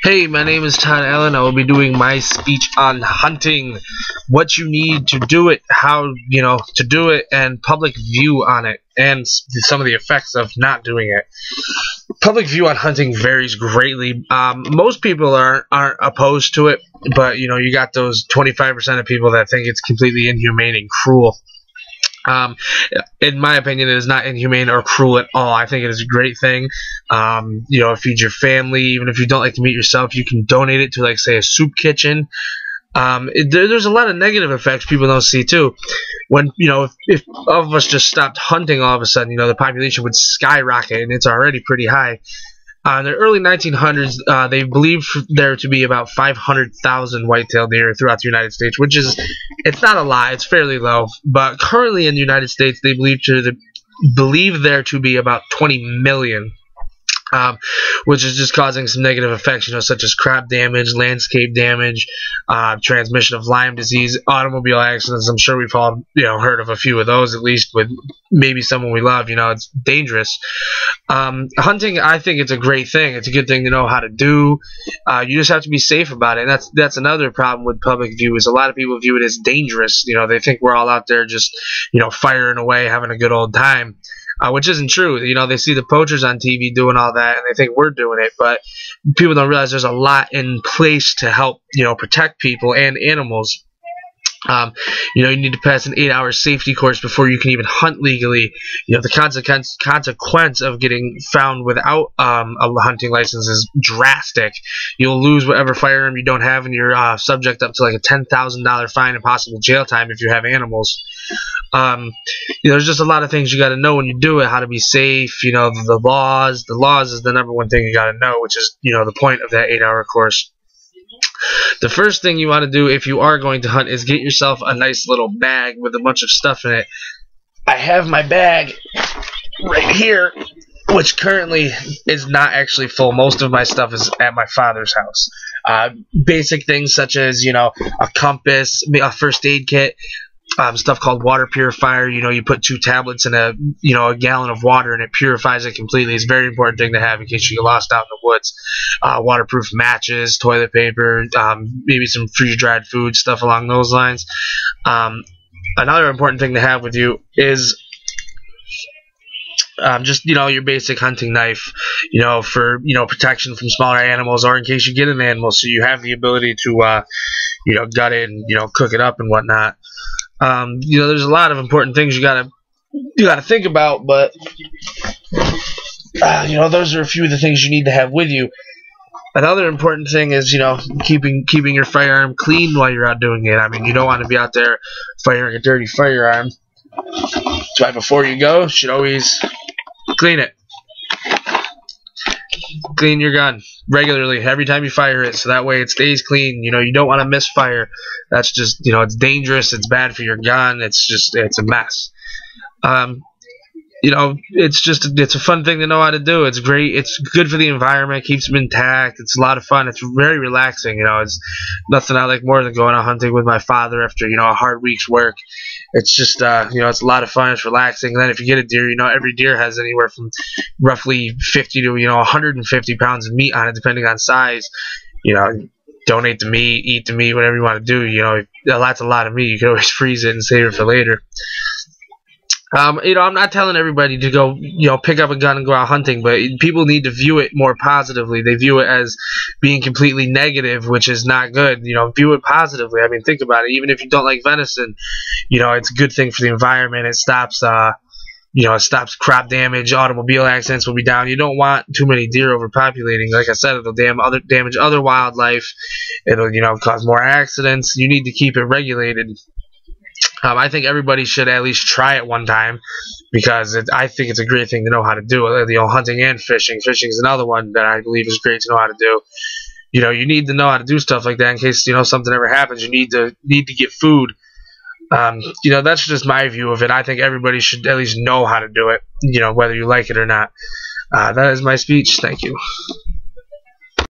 Hey, my name is Todd Allen. I will be doing my speech on hunting, what you need to do it, how, to do it, and public view on it, and some of the effects of not doing it. Public view on hunting varies greatly. Most people aren't opposed to it, but, you got those 25% of people that think it's completely inhumane and cruel. In my opinion, it is not inhumane or cruel at all. I think it is a great thing. Feed your family. Even if you don't like to meat yourself, you can donate it to, like, say, a soup kitchen. There's a lot of negative effects people don't see too. When if all of us just stopped hunting all of a sudden, the population would skyrocket, and it's already pretty high. In the early 1900s, they believed there to be about 500,000 white-tailed deer throughout the United States, which is, it's not a lot, it's fairly low. But currently in the United States, they believe there to be about 20 million. Which is just causing some negative effects, such as crop damage, landscape damage, transmission of Lyme disease, automobile accidents. I'm sure we've all, heard of a few of those, at least with maybe someone we love. It's dangerous. Hunting, I think it's a great thing. It's a good thing to know how to do. You just have to be safe about it. And that's another problem with public view, is a lot of people view it as dangerous. They think we're all out there just, firing away, having a good old time. Which isn't true. They see the poachers on TV doing all that, and they think we're doing it. But people don't realize there's a lot in place to help, protect people and animals. You need to pass an 8-hour safety course before you can even hunt legally. The consequence of getting found without a hunting license is drastic. You'll lose whatever firearm you don't have, and you're subject up to like a $10,000 fine and possible jail time if you have animals. There's just a lot of things you got to know when you do it, how to be safe, the laws. The laws is the number one thing you got to know, which is, the point of that 8-hour course. The first thing you want to do if you are going to hunt is get yourself a nice little bag with a bunch of stuff in it. I have my bag right here, which currently is not actually full. Most of my stuff is at my father's house. Basic things such as, a compass, a first aid kit, stuff called water purifier. You put 2 tablets in a gallon of water, and it purifies it completely. It's a very important thing to have in case you get lost out in the woods. Waterproof matches, toilet paper, maybe some freeze-dried food, stuff along those lines. Another important thing to have with you is just your basic hunting knife, for protection from smaller animals, or in case you get an animal, so you have the ability to gut it and cook it up and whatnot. There's a lot of important things you gotta think about, but those are a few of the things you need to have with you. Another important thing is keeping your firearm clean while you're out doing it. I mean, you don't want to be out there firing a dirty firearm. That's why before you go, you should always clean it. Clean your gun regularly every time you fire it, so that way it stays clean. You don't want to misfire. That's just, it's dangerous, it's bad for your gun, it's a mess. It's a fun thing to know how to do. It's great, it's good for the environment, keeps them intact, it's a lot of fun, it's very relaxing. It's nothing I like more than going out hunting with my father after a hard week's work. It's just it's a lot of fun, it's relaxing. And then if you get a deer, every deer has anywhere from roughly 50 to 150 pounds of meat on it, depending on size. Donate the meat, eat the meat, whatever you want to do. That's a lot of meat. You can always freeze it and save it for later. I'm not telling everybody to go, pick up a gun and go out hunting, but people need to view it more positively. They view it as being completely negative, which is not good. View it positively. I mean, think about it. Even if you don't like venison, it's a good thing for the environment. It stops, it stops crop damage. Automobile accidents will be down. You don't want too many deer overpopulating. Like I said, it'll damage other wildlife. It'll, cause more accidents. You need to keep it regulated. I think everybody should at least try it one time, because I think it's a great thing to know how to do. Hunting and fishing. Fishing is another one that I believe is great to know how to do. You need to know how to do stuff like that in case something ever happens. You need to get food. That's just my view of it. I think everybody should at least know how to do it. Whether you like it or not. That is my speech. Thank you.